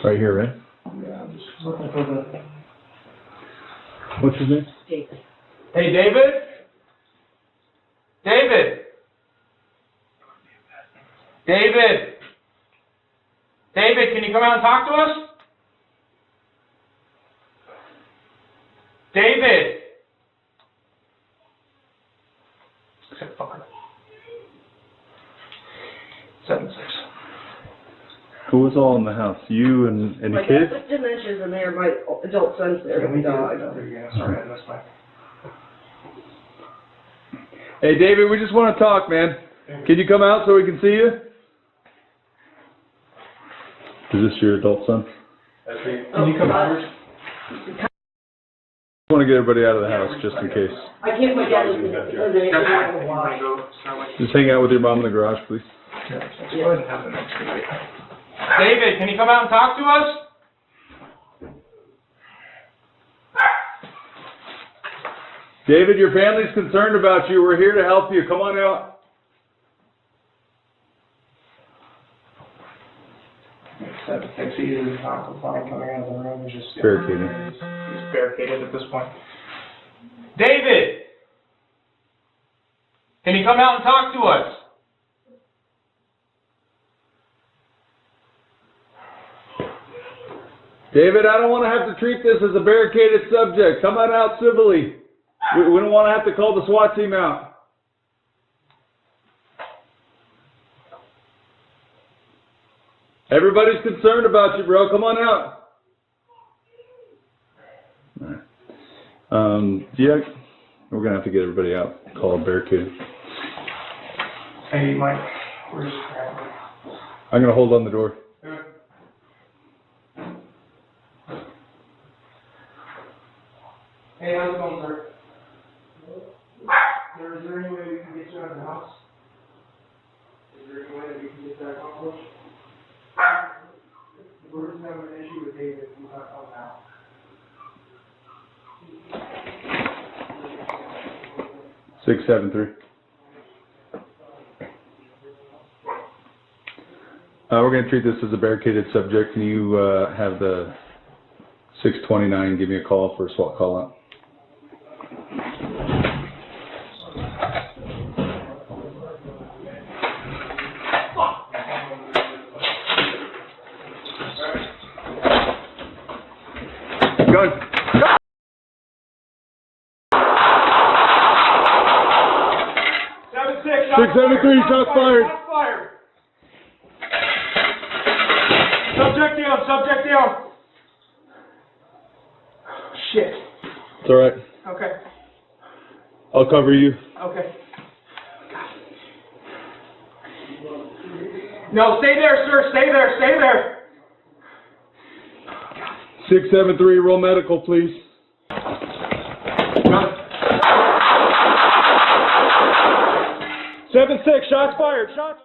Right here, right? Yeah, I'm just looking for the... What's his name? David. Hey, David? David? David? David, can you come out and talk to us? David? 7-6. Who was all in the house? You and the My kids? dad with dementia's in there, my adult son's there with the dog. Hey, David, we just want to talk, man. Can you come out so we can see you? Is this your adult son? Can you come out? I want to get everybody out of the house just in case. I can't, my dad is in there. Just hang out with your mom in the garage, please. David, can you come out and talk to us? David, your family's concerned about you. We're here to help you. Come on out. He's coming out of the room. He's just Barricaded. He's barricaded at this point. David! Can you come out and talk to us? David, I don't want to have to treat this as a barricaded subject. Come on out civilly. We don't want to have to call the SWAT team out. Everybody's concerned about you, bro. Come on out. All right. Yeah, we're going to have to get everybody out. Call a barricade. Hey, Mike. I'm going to hold on the door. Hey, how's it going, sir? Is there any way we can get you out of the house? Is there any way that we can get that accomplished? We're just having an issue with David. You have to come out. Six, 7, 3. We're going to treat this as a barricaded subject. Can you have the 629 give me a call for a SWAT call out? Gun. 673, shots fired. Shots fired. Subject down, subject down. Shit. It's alright. Okay, I'll cover you. okay. No, stay there, sir, stay there, stay there. 673, roll medical, please. 7-6, shots fired. Shots.